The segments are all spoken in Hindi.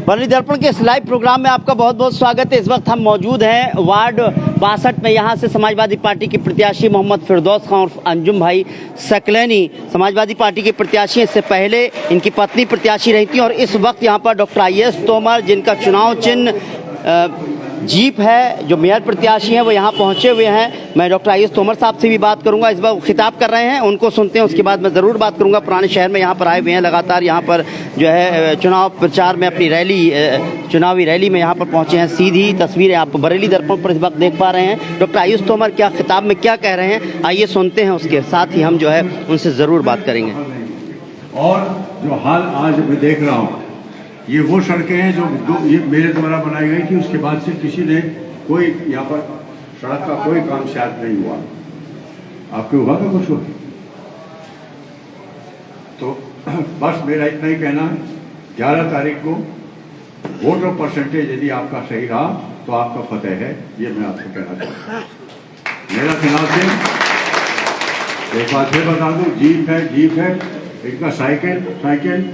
बरेली दर्पण के इस लाइव प्रोग्राम में आपका बहुत बहुत स्वागत है। इस वक्त हम मौजूद हैं वार्ड 62 में। यहाँ से समाजवादी पार्टी के प्रत्याशी मोहम्मद फिरदौस खान और अंजुम भाई सकलैनी समाजवादी पार्टी के प्रत्याशी। इससे पहले इनकी पत्नी प्रत्याशी रही थी और इस वक्त यहाँ पर डॉक्टर आईएस तोमर, जिनका चुनाव चिन्ह जीप है, जो मेयर प्रत्याशी हैं, वो यहाँ पहुँचे हुए हैं। मैं डॉक्टर आईएस तोमर साहब से भी बात करूंगा। इस वक्त खिताब कर रहे हैं, उनको सुनते हैं, उसके बाद मैं ज़रूर बात करूंगा। पुराने शहर में यहाँ पर आए हुए हैं, लगातार यहाँ पर जो है चुनाव प्रचार में अपनी चुनावी रैली में यहाँ पर पहुँचे हैं। सीधी तस्वीरें आप बरेली दर्पण पर इस वक्त देख पा रहे हैं। डॉक्टर आईएस तोमर क्या खिताब में क्या कह रहे हैं, आइए सुनते हैं। उसके साथ ही हम जो है उनसे ज़रूर बात करेंगे। और जो हाल आज मैं देख रहा हूँ, ये वो सड़कें हैं जो ये मेरे द्वारा बनाई गई थी। उसके बाद से किसी ने कोई यहाँ पर सड़क का कोई काम शायद नहीं हुआ। आपके हुआ का कुछ हुआ? तो बस मेरा इतना ही कहना है, 11 तारीख को वोटर परसेंटेज यदि आपका सही रहा तो आपका फतेह है, ये मैं आपसे कहना चाहता हूँ। मेरा चुनाव से एक बात फिर बता दूँ, जीप है, इनका साइकिल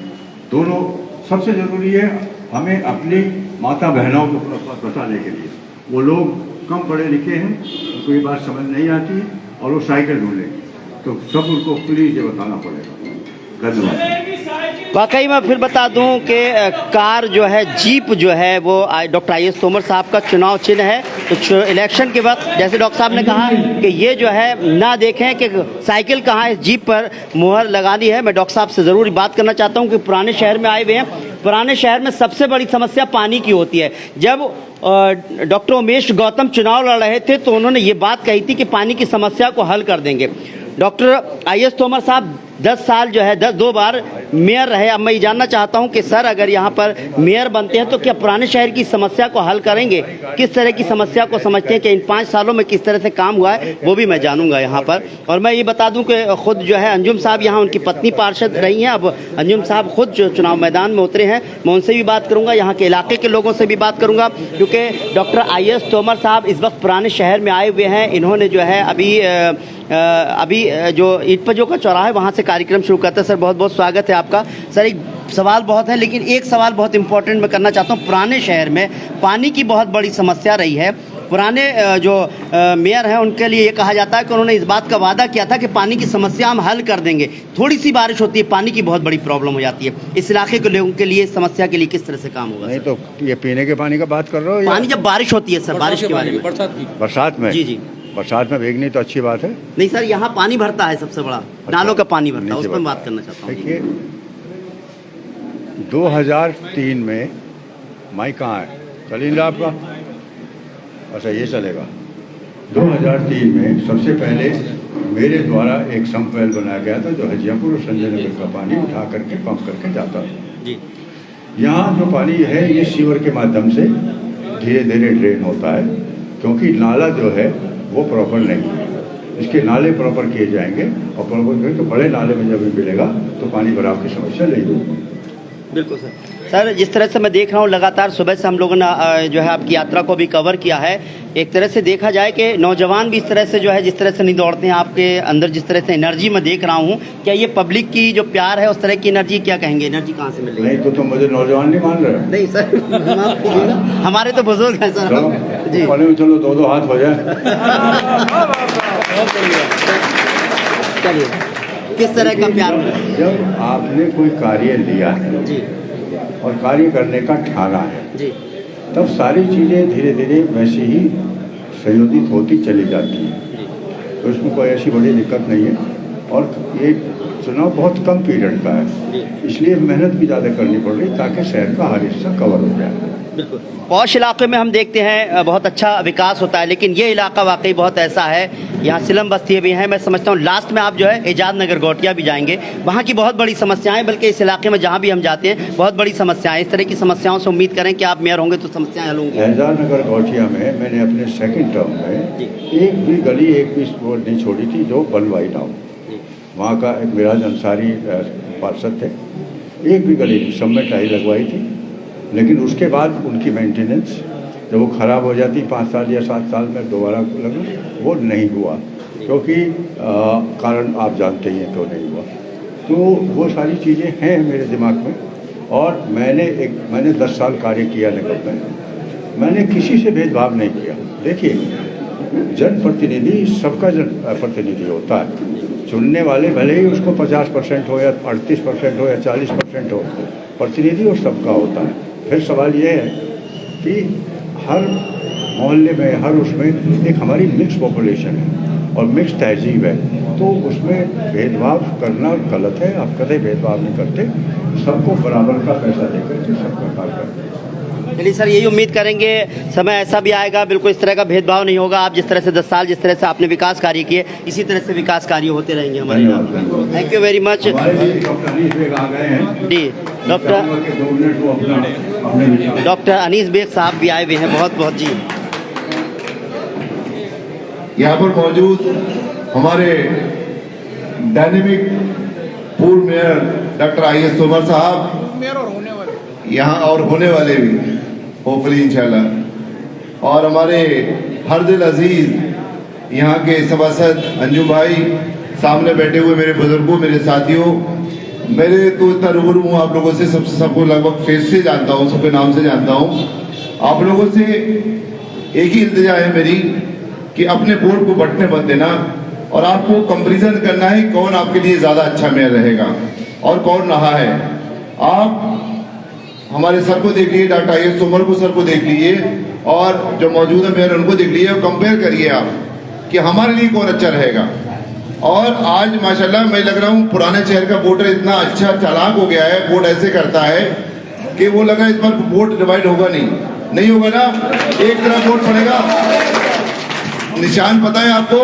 दोनों। सबसे ज़रूरी है हमें अपनी माता बहनों को बताने के लिए, वो लोग कम पढ़े लिखे हैं, उनको ये बात समझ नहीं आती और वो साइकिल ढूंढेंगे, तो सब उनको प्लीज ये बताना पड़ेगा। धन्यवाद। वाकई मैं फिर बता दूं कि कार जो है, जीप जो है, वो डॉक्टर आईएस तोमर साहब का चुनाव चिन्ह है। तो इलेक्शन के वक्त जैसे डॉक्टर साहब ने कहा कि ये जो है ना देखें कि साइकिल कहाँ है, जीप पर मुहर लगानी है। मैं डॉक्टर साहब से ज़रूर बात करना चाहता हूँ कि पुराने शहर में आए हुए हैं। पुराने शहर में सबसे बड़ी समस्या पानी की होती है। जब डॉक्टर उमेश गौतम चुनाव लड़ रहे थे तो उन्होंने ये बात कही थी कि पानी की समस्या को हल कर देंगे। डॉक्टर आईएस तोमर साहब 10 साल जो है 2 बार मेयर रहे। अब मैं ये जानना चाहता हूं कि सर, अगर यहाँ पर मेयर बनते हैं तो क्या पुराने शहर की समस्या को हल करेंगे? किस तरह की समस्या को समझते हैं कि इन 5 सालों में किस तरह से काम हुआ है, वो भी मैं जानूंगा यहाँ पर। और मैं ये बता दूं कि खुद जो है अंजुम साहब यहाँ उनकी पत्नी पार्षद रही हैं। अब अंजुम साहब खुद जो चुनाव मैदान में उतरे हैं, मैं उनसे भी बात करूँगा, यहाँ के इलाके के लोगों से भी बात करूँगा, क्योंकि डॉक्टर आईएस तोमर साहब इस वक्त पुराने शहर में आए हुए हैं। इन्होंने जो है अभी जो ईटपजो का चौराहा है, वहाँ से कार्यक्रम शुरू करते हैं। सर, बहुत बहुत स्वागत है आपका। सर, एक सवाल बहुत है, लेकिन एक सवाल बहुत इंपॉर्टेंट मैं करना चाहता हूँ। पुराने शहर में पानी की बहुत बड़ी समस्या रही है। पुराने जो मेयर हैं उनके लिए ये कहा जाता है कि उन्होंने इस बात का वादा किया था कि पानी की समस्या हम हल कर देंगे। थोड़ी सी बारिश होती है, पानी की बहुत बड़ी प्रॉब्लम हो जाती है। इस इलाके के लोगों के लिए समस्या के लिए किस तरह से काम होगा? नहीं तो ये पीने के पानी का बात कर रहे हो? पानी जब बारिश होती है सर, बारिश के बारे में, बरसात में? जी। बरसात में भीगनी तो अच्छी बात है। नहीं सर, यहाँ पानी भरता है, सबसे बड़ा नालों का पानी भरता है, उस पर बात करना चाहता हूँ। देखिए, 2003 में माई कहाँ है, चलिए आपका, अच्छा ये चलेगा। 2003 में सबसे पहले मेरे द्वारा एक सम्प वेल बनाया गया था, जो हजियापुर और संजय नगर का पानी उठा करके पंप करके जाता था जी। यहाँ जो पानी है ये सीवर के माध्यम से धीरे धीरे ड्रेन होता है, क्योंकि नाला जो है वो प्रॉपर नहीं है। इसके नाले प्रॉपर किए जाएंगे और प्रॉपर करें तो बड़े नाले में जब भी मिलेगा तो पानी भराव की समस्या नहीं होगी। बिल्कुल सर। सर, जिस तरह से मैं देख रहा हूँ, लगातार सुबह से हम लोगों ने जो है आपकी यात्रा को भी कवर किया है। एक तरह से देखा जाए कि नौजवान भी इस तरह से जो है, जिस तरह से नहीं दौड़ते हैं, आपके अंदर जिस तरह से एनर्जी मैं देख रहा हूँ, क्या ये पब्लिक की जो प्यार है उस तरह की एनर्जी, क्या कहेंगे, एनर्जी कहाँ से मिलेगी? नहीं तो मुझे नौजवान नहीं मान रहे? नहीं सर, हमारे तो बुजुर्ग हैं सर जी। चलो 2-2 हाथ हो जाए। चलिए, किस तरह का प्यार मिला? जब आपने कोई कार्य लिया है जी और कार्य करने का ठाना है जी, तब सारी चीज़ें धीरे धीरे वैसे ही संयोजित होती चली जाती हैं, तो इसमें कोई ऐसी बड़ी दिक्कत नहीं है। और ये चुनाव बहुत कम पीरियड का है, इसलिए मेहनत भी ज़्यादा करनी पड़ रही ताकि शहर का हर हिस्सा कवर हो जाए। बिल्कुल। पौष इलाके में हम देखते हैं बहुत अच्छा विकास होता है, लेकिन ये इलाका वाकई बहुत ऐसा है, यहाँ सिलम बस्तियाँ भी हैं। मैं समझता हूँ लास्ट में आप जो है एजाज नगर गौटिया भी जाएंगे, वहाँ की बहुत बड़ी समस्याएं, बल्कि इस इलाके में जहाँ भी हम जाते हैं बहुत बड़ी समस्याएं। इस तरह की समस्याओं से उम्मीद करें कि आप मेयर होंगे तो समस्याएं हल होंगी। एजाज नगर गौटिया में मैंने अपने सेकेंड टर्म में एक भी गली, एक भी रोड नहीं छोड़ी थी जो बनवाई ना हो। वहाँ का एक मिराज अंसारी पार्षद थे, एक भी गली सब में टाइल लगवाई थी, लेकिन उसके बाद उनकी मेंटेनेंस जब वो ख़राब हो जाती 5 साल या 7 साल में दोबारा लगा, वो नहीं हुआ, क्योंकि कारण आप जानते ही हैं क्यों नहीं हुआ। तो वो सारी चीज़ें हैं मेरे दिमाग में और मैंने 10 साल कार्य किया निगम में। मैंने किसी से भेदभाव नहीं किया। देखिए, जनप्रतिनिधि सबका जनप्रतिनिधि होता है। चुनने वाले भले ही उसको 50% हो या 38% हो या 40% हो, प्रतिनिधि वो सबका होता है। फिर सवाल ये है कि हर मोहल्ले में, हर उसमें एक हमारी मिक्स पॉपुलेशन है और मिक्स तहजीब है, तो उसमें भेदभाव करना गलत है। आप कभी भेदभाव नहीं करते, सबको बराबर का पैसा देकर के सबका कार्य करते हैं। चलिए सर, यही उम्मीद करेंगे समय ऐसा भी आएगा बिल्कुल इस तरह का भेदभाव नहीं होगा। आप जिस तरह से 10 साल जिस तरह से आपने विकास कार्य किए, इसी तरह से विकास कार्य होते रहेंगे हमारे यहाँ। Thank you very much. जी, डॉक्टर अनीस बेग साहब भी आए हुए हैं, बहुत बहुत जी। यहाँ पर मौजूद हमारे डायनेमिक पूर्व मेयर डॉक्टर IAS तोमर साहब, यहाँ और होने वाले भी होपफुली इंशाल्लाह, और हमारे हर दिल अजीज यहाँ के सभासद अंजुम भाई, सामने बैठे हुए मेरे बुजुर्गों, मेरे साथियों, मेरे तो इतना रूबरू हूँ आप लोगों से, सबको लगभग फेस से जानता हूँ, सबके नाम से जानता हूँ। आप लोगों से एक ही इल्तिजा है मेरी कि अपने वोट को बंटने मत देना और आपको कंपैरिजन करना है कौन आपके लिए ज़्यादा अच्छा मेयर रहेगा और कौन रहा है। आप हमारे सर को देख लीजिए, डॉक्टर IAS तोमर को सर को देख लीजिए, और जो मौजूदा मेयर उनको देख लीजिए और कंपेयर करिए आप कि हमारे लिए कौन अच्छा रहेगा। और आज माशाल्लाह मैं लग रहा हूँ पुराने शहर का वोटर इतना अच्छा चालाक हो गया है, वोट ऐसे करता है कि वो लगा इस बार वोट डिवाइड होगा नहीं होगा ना, एक तरफ वोट पड़ेगा। निशान पता है आपको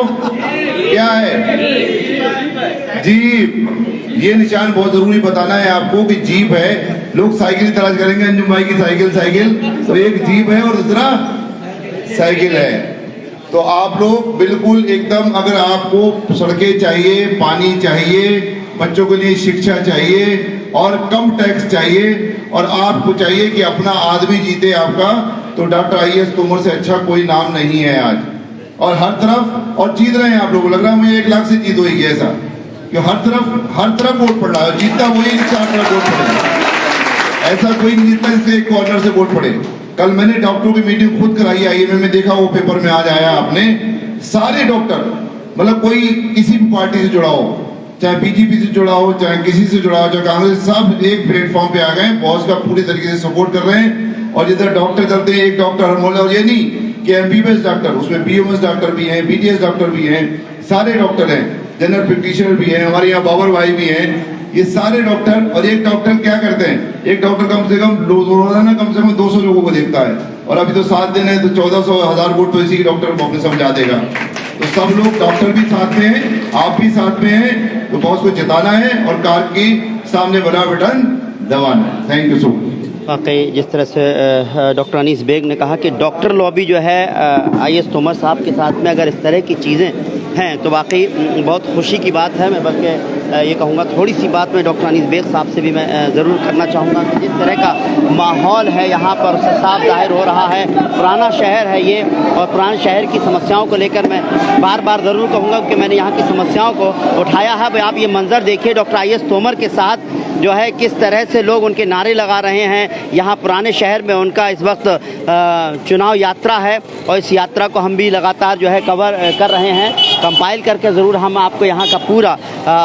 क्या है? जीप। ये निशान बहुत जरूरी बताना है आपको कि जीप है। लोग साइकिल तलाश करेंगे, अंजुम भाई की साइकिल, तो एक जीप है और दूसरा साइकिल है। तो आप लोग बिल्कुल एकदम, अगर आपको सड़कें चाहिए, पानी चाहिए, बच्चों के लिए शिक्षा चाहिए और कम टैक्स चाहिए और आपको चाहिए कि अपना आदमी जीते आपका, तो डॉक्टर IAS तोमर से अच्छा कोई नाम नहीं है आज। और हर तरफ, और जीत रहे हैं आप लोग, लग रहा है मुझे 1 लाख से जीत होगी ऐसा, कि हर तरफ वोट पड़ रहा है, जीतता वही 4 तरफ वोट पड़ेगा। ऐसा कोई नहीं जीतता इसके एक कॉर्नर से वोट पड़े। कल मैंने डॉक्टरों की मीटिंग खुद कराई, IMA में देखा, वो पेपर में आज आया आपने, सारे डॉक्टर, मतलब कोई किसी भी पार्टी से जुड़ा हो, चाहे BJP से जुड़ा हो, चाहे किसी से जुड़ा हो, चाहे कांग्रेस, सब एक प्लेटफॉर्म पे आ गए, बॉस का पूरी तरीके से सपोर्ट कर रहे हैं। और जिधर डॉक्टर चलते हैं, एक डॉक्टर हर मोहल्ले, और ये नहीं कि MBBS डॉक्टर, उसमें BMS डॉक्टर भी हैं, BDS डॉक्टर भी हैं, सारे डॉक्टर हैं, जनरल प्रैक्टिशनर भी हैं, हमारे यहाँ बाबर भाई भी हैं, ये सारे डॉक्टर। और एक डॉक्टर क्या करते हैं, एक डॉक्टर कम से कम रोजाना कम से कम 200 लोगों को देखता है, और अभी तो 7 दिन है तो 1400-1000 वोट तो इसी डॉक्टर को अपने समझा देगा। तो सब लोग, डॉक्टर भी साथ में हैं, आप भी साथ में हैं, तो बॉस को जिताना है और कार की सामने बना बटन दबाना है। Thank you so much. वाकई जिस तरह से डॉक्टर अनीस बेग ने कहा कि डॉक्टर लॉबी जो है IAS तोमर साहब के साथ में अगर इस तरह की चीज़ें हैं तो वाकई बहुत खुशी की बात है। मैं बल्कि ये कहूँगा, थोड़ी सी बात मैं डॉक्टर अनीस बेग साहब से भी मैं ज़रूर करना चाहूँगा कि जिस तरह का माहौल है यहाँ पर उससे साफ जाहिर हो रहा है। पुराना शहर है ये, और पुराने शहर की समस्याओं को लेकर मैं बार बार ज़रूर कहूँगा कि मैंने यहाँ की समस्याओं को उठाया है। भाई आप ये मंज़र देखिए, डॉक्टर IAS तोमर के साथ जो है किस तरह से लोग उनके नारे लगा रहे हैं। यहाँ पुराने शहर में उनका इस वक्त चुनाव यात्रा है, और इस यात्रा को हम भी लगातार जो है कवर कर रहे हैं। कंपाइल करके ज़रूर हम आपको यहाँ का पूरा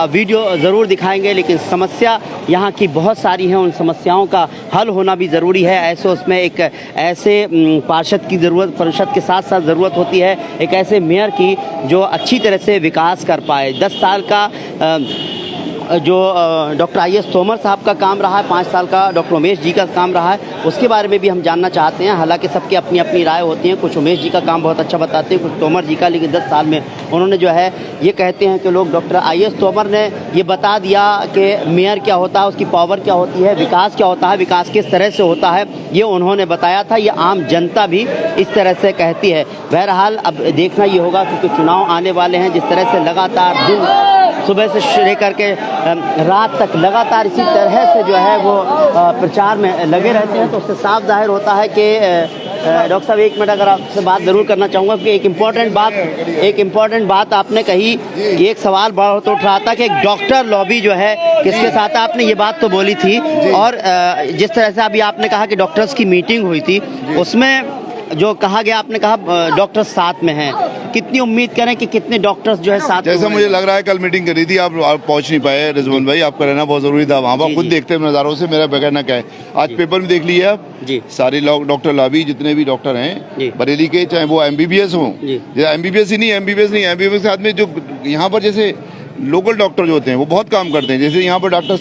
वीडियो ज़रूर दिखाएंगे, लेकिन समस्या यहाँ की बहुत सारी हैं, उन समस्याओं का हल होना भी ज़रूरी है। ऐसे उसमें एक ऐसे पार्षद की ज़रूरत, परिषद के साथ साथ ज़रूरत होती है एक ऐसे मेयर की जो अच्छी तरह से विकास कर पाए। 10 साल का जो डॉक्टर IAS तोमर साहब का काम रहा है, 5 साल का डॉक्टर उमेश जी का काम रहा है, उसके बारे में भी हम जानना चाहते हैं। हालांकि सबकी अपनी अपनी राय होती है, कुछ उमेश जी का काम बहुत अच्छा बताते हैं, कुछ तोमर जी का, लेकिन 10 साल में उन्होंने जो है ये कहते हैं कि लोग डॉक्टर IAS तोमर ने ये बता दिया कि मेयर क्या होता है, उसकी पावर क्या होती है, विकास क्या होता है, विकास किस तरह से होता है, ये उन्होंने बताया था। ये आम जनता भी इस तरह से कहती है। बहरहाल अब देखना ये होगा, क्योंकि चुनाव आने वाले हैं। जिस तरह से लगातार दिन सुबह से लेकर के रात तक लगातार इसी तरह से जो है वो प्रचार में लगे रहते हैं, तो उससे साफ जाहिर होता है कि डॉक्टर साहब एक मिनट अगर आपसे बात ज़रूर करना चाहूँगा कि एक इम्पॉर्टेंट बात आपने कही कि एक सवाल बहुत उठ रहा था कि एक डॉक्टर लॉबी जो है किसके साथ, आपने ये बात तो बोली थी। और जिस तरह से अभी आपने कहा कि डॉक्टर्स की मीटिंग हुई थी, उसमें जो कहा गया, आपने कहा डॉक्टर साथ में हैं, कितनी उम्मीद करें कि कितने डॉक्टर्स जो है साथ में जैसा मुझे लग रहा है कल मीटिंग करी थी, आप पहुंच नहीं पाए रिजवान भाई, आपका रहना बहुत जरूरी था वहाँ पर, खुद देखते हैं नज़ारों से, मेरा कहना क्या है। आज पेपर में देख लिया आप, सारे लोग डॉक्टर लॉबी जितने भी डॉक्टर हैं बरेली के, चाहे वो MBBS हों, MBBS ही नहीं, MBBS के साथ में जो यहाँ पर जैसे लोकल डॉक्टर जो होते हैं वो बहुत काम करते हैं। जैसे यहाँ पर डॉक्टर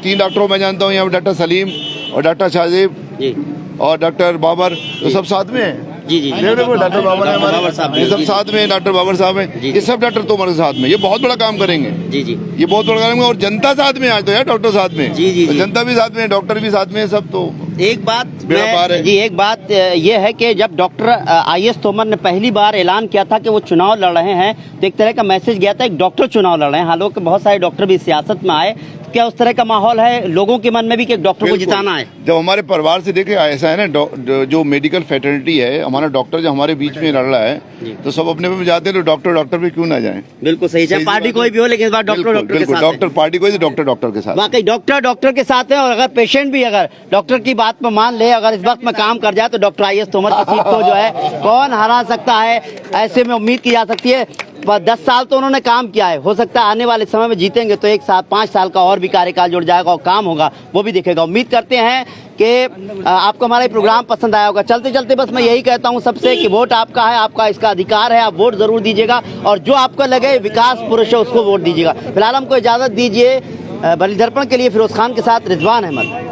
3 डॉक्टरों मैं जानता हूँ, यहाँ पर डॉक्टर सलीम और डॉक्टर शाहजेब और डॉक्टर बाबर, तो सब साथ में है। डॉक्टर बाबर है हमारे, ये सब साथ में, डॉक्टर बाबर साहब हैं, ये सब डॉक्टर तोमर के साथ में, ये बहुत बड़ा काम करेंगे। ये बहुत बड़ा करेंगे। और जनता साथ में, आज तो यार डॉक्टर साथ में, तो जनता भी साथ में, डॉक्टर भी साथ में, सब। तो एक बात ये है कि जब डॉक्टर IS तोमर ने पहली बार ऐलान किया था कि वो चुनाव लड़ रहे हैं, तो एक तरह का मैसेज गया था एक डॉक्टर चुनाव लड़ रहे हैं। हालांकि बहुत सारे डॉक्टर भी सियासत में आए, क्या उस तरह का माहौल है लोगों के मन में भी कि एक डॉक्टर को जिताना है? जब हमारे परिवार से देखे ऐसा है ना, जो मेडिकल फैटर्निटी है, हमारा डॉक्टर जो हमारे बीच में लड़ रहा है, तो सब अपने में जाते हैं, तो डॉक्टर पे क्यों ना जाए? बिल्कुल सही, चाहे पार्टी कोई भी हो, लेकिन इस बार डॉक्टर के साथ, डॉक्टर पार्टी कोई, डॉक्टर के साथ, वाकई डॉक्टर के साथ है। और अगर पेशेंट भी अगर डॉक्टर की बात में मान ले, अगर इस वक्त में काम कर जाए, तो डॉक्टर IS तोमर की सीट को जो है कौन हरा सकता है, ऐसे में उम्मीद की जा सकती है। 10 साल तो उन्होंने काम किया है, हो सकता है आने वाले समय में जीतेंगे तो 5 साल का और भी कार्यकाल जुड़ जाएगा और काम होगा, वो भी दिखेगा। उम्मीद करते हैं कि आपको हमारा प्रोग्राम पसंद आया होगा। चलते चलते बस मैं यही कहता हूं सबसे कि वोट आपका है, आपका इसका अधिकार है, आप वोट जरूर दीजिएगा, और जो आपको लगे विकास पुरुष है उसको वोट दीजिएगा। फिलहाल हमको इजाजत दीजिए। बरेली दर्पण के लिए फिरोज खान के साथ रिजवान अहमद।